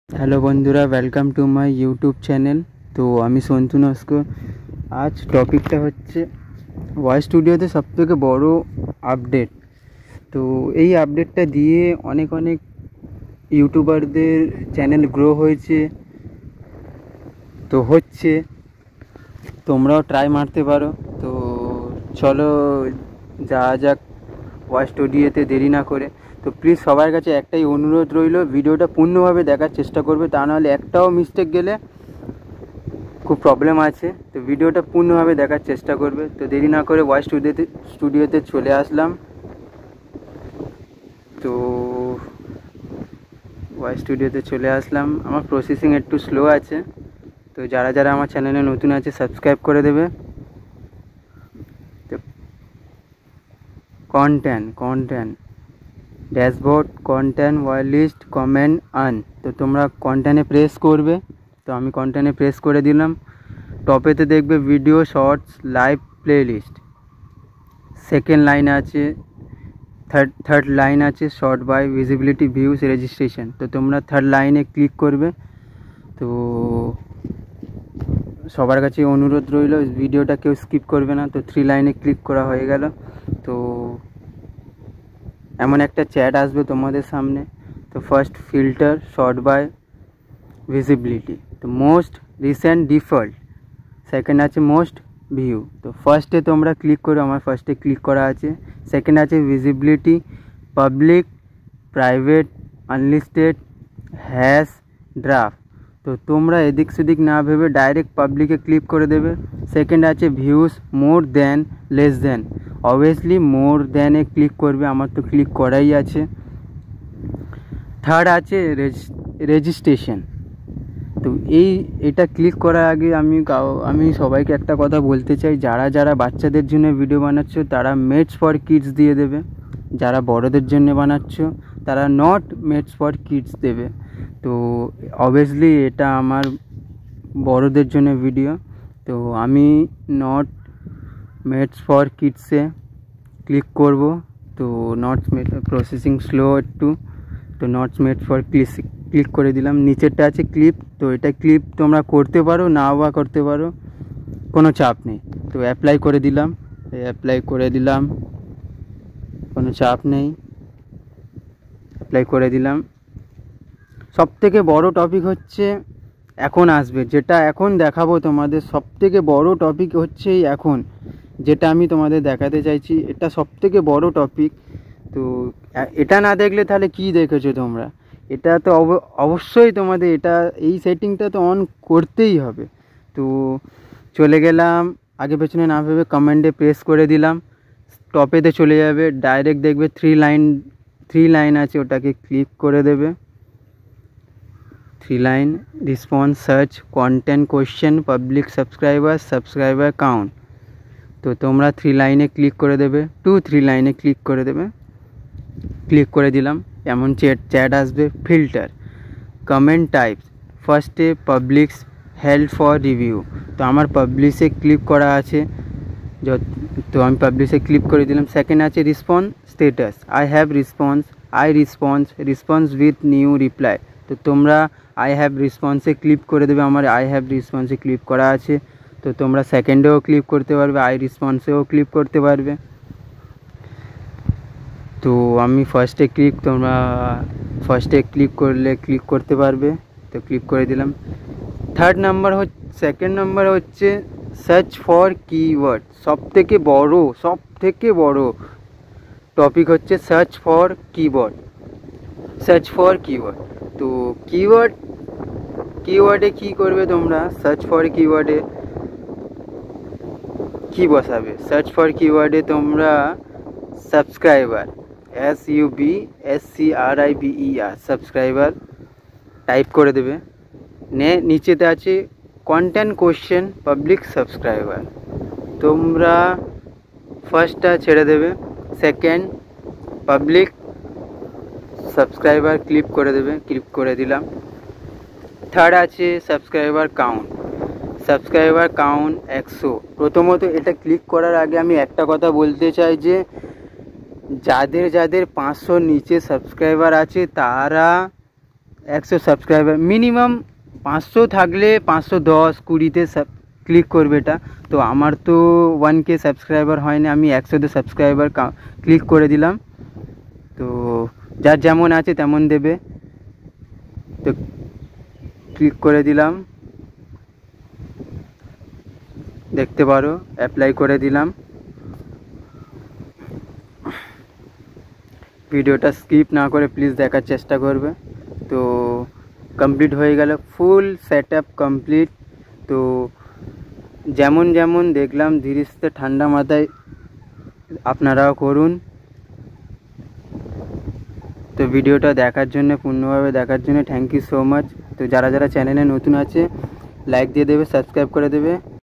Hello বন্ধুরা, welcome to my YouTube channel. তো আমি সন্তু নস্কর। আজ টপিকটা হচ্ছে ভয়েস স্টুডিওতে সবথেকে বড় আপডেট। তো এই আপডেটটা দিয়ে অনেক ইউটিউবারদের চ্যানেল গ্রো হয়েছে, তো হচ্ছে, তোমরাও ট্রাই মারতে পারো। তো চলো যাওয়া যাক ভয়েস স্টুডিওতে, দেরি না করে। তো প্লিজ সবার কাছে একটাই অনুরোধ রইল, ভিডিওটা পূর্ণভাবে দেখার চেষ্টা করবে, তা নাহলে একটাও মিস্টেক গেলে খুব প্রবলেম আছে। তো ভিডিওটা পূর্ণভাবে দেখার চেষ্টা করবে। তো দেরি না করে ভয়েস স্টুডিওতে চলে আসলাম। তো ভয়েস স্টুডিওতে চলে আসলাম। আমার প্রসেসিং একটু স্লো আছে, তো যারা যারা আমার চ্যানেলে নতুন আছে সাবস্ক্রাইব করে দেবে। তো কন্টেন্ট ড্যাশবোর্ড, কন্টেন্ট, ওয়ার লিস্ট, কমেন্ট, আর্ন। তো তোমরা কন্টেন্টে প্রেস করবে। তো আমি কন্টেন্টে প্রেস করে দিলাম। টপেতে দেখবে video, shorts, live, playlist. Second line আছে, থার্ড লাইন আছে sort by, visibility, views, registration. তো তোমরা থার্ড লাইনে ক্লিক করবে। তো সবার কাছে অনুরোধ রইল, ভিডিওটা কেউ স্কিপ করবে না। তো 3 লাইনে ক্লিক করা হয়ে গেল। তো এমন একটা চ্যাট আসবে তোমাদের সামনে। তো first filter sort by visibility, তো মোস্ট রিসেন্ট ডিফল্ট। সেকেন্ড আছে মোস্ট ভিউ। তো ফার্স্টে তোমরা ক্লিক করো, আমার ফার্স্টে ক্লিক করা আছে। সেকেন্ড আছে visibility, public, private, unlisted, hash, draft. তো তোমরা এদিক সেদিক না ভেবে ডাইরেক্ট পাবলিকে ক্লিক করে দেবে। সেকেন্ড আছে views, more than, less than. Obviously more দ্যানে ক্লিক করবে, আমার তো ক্লিক করাই আছে। থার্ড আছে রেজিস্ট্রেশন। তো এটা ক্লিক করার আগে আমি সবাইকে একটা কথা বলতে চাই, যারা যারা বাচ্চাদের জন্য ভিডিও বানাচ্ছ তারা মেডস ফর কিডস দিয়ে দেবে। যারা বড়দের জন্য বানাচ্ছ তারা নট মেডস ফর কিডস দেবে। তো অবভিয়াসলি এটা আমার বড়দের জন্য ভিডিও, তো আমি নট মেডস ফর কিডসে ক্লিক করব। তো নট মেড, প্রসেসিং স্লো একটু। তো নট মেড ফর ক্লিক করে দিলাম। নিচেরটা আছে ক্লিপ। তো এটা ক্লিপ তোমরা করতে পারো, না বা করতে পারো, কোনো চাপ নেই। তো অ্যাপ্লাই করে দিলাম, কোনো চাপ নেই, অ্যাপ্লাই করে দিলাম। সবথেকে বড় টপিক হচ্ছে এখন আসবে, যেটা এখন দেখাবো তোমাদের। সবথেকে বড় টপিক হচ্ছে এখন যেটা আমি তোমাদের দেখাতে চাইছি, এটা সবথেকে বড় টপিক। তো এটা না দেখলে তাহলে কি দেখেছো তোমরা? এটা তো অবশ্যই তোমাদের এই সেটিংটা তো অন করতেই হবে। তো চলে গেলাম, আগে পেছনে না ভেবে কমেন্টে প্রেস করে দিলাম। টপেতে চলে যাবে, ডাইরেক্ট দেখবে থ্রি লাইন আছে, ওটাকে ক্লিক করে দেবে। 3 line, response, search, content, question, public, subscriber count. তো তোমরা 3 লাইনে ক্লিক করে দেবে, 3 লাইনে ক্লিক করে দেবে। ক্লিক করে দিলাম। এমন চ্যাট আসবে। ফিল্টার, কমেন্ট টাইপস, ফার্স্টে পাবলিকস, হেল্প ফর রিভিউ। তো আমার পাবলিশে ক্লিক করা আছে, তো আমি পাবলিশে ক্লিক করে দিলাম। সেকেন্ড আছে response status, response with new reply. তো তোমরা আই হ্যাভ রেসপন্সে ক্লিক করে দেবে। আমার আই হ্যাভ রেসপন্সে ক্লিক করা আছে। তো তোমরা সেকেন্ডেও ক্লিক করতে পারবে, আই রেসপন্সেও ক্লিক করতে পারবে। তো আমি তোমরা ফার্স্টে ক্লিক করলে ক্লিক করতে পারবে। তো ক্লিক করে দিলাম। সেকেন্ড নাম্বার হচ্ছে সার্চ ফর কিওয়ার্ড। সব থেকে বড় টপিক হচ্ছে সার্চ ফর কিওয়ার্ড। তো কিওয়ার্ডে কি করবে তোমরা? সার্চ ফর কিওয়ার্ডে কি বসাবে? সার্চ ফর কিওয়ার্ডে তোমরা সাবস্ক্রাইবার, SUBSCRIBER, সাবস্ক্রাইবার টাইপ করে দেবে। নিচেতে আছে কন্টেন্ট, কোয়েশ্চেন, পাবলিক, সাবস্ক্রাইবার। তোমরা ফার্স্টটা ছেড়ে দেবে। সেকেন্ড পাবলিক, সাবস্ক্রাইবার ক্লিক করে দেবে। ক্লিক করে দিলাম। থার্ড আছে সাবস্ক্রাইবার কাউন্ট 100। প্রথমত এটা ক্লিক করার আগে আমি একটা কথা বলতে চাই যে যাদের 500 নিচে সাবস্ক্রাইবার আছে তারা 100 সাবস্ক্রাইবার মিনিমাম, 500 থাকলে 510 20তে ক্লিক করবে এটা। তো আমার তো 1K সাবস্ক্রাইবার হয়নি, আমি 100তে সাবস্ক্রাইবার ক্লিক করে দিলাম। তো যার যেমন আছে তেমন দেবে। তো ক্লিক করে দিলাম, দেখতে পারো অ্যাপ্লাই করে দিলাম। ভিডিওটা স্কিপ না করে প্লিজ দেখার চেষ্টা করবে। তো কমপ্লিট হয়ে গেল, ফুল সেট আপ কমপ্লিট। তো যেমন যেমন দেখলাম ধীরে ধীরে ঠান্ডা মাথায় আপনারাও করুন। তো ভিডিওটা দেখার জন্য, পূর্ণভাবে দেখার জন্য থ্যাংক ইউ সো মাচ। তো যারা যারা চ্যানেলে নতুন আছে লাইক দিয়ে দেবে, সাবস্ক্রাইব করে দেবে।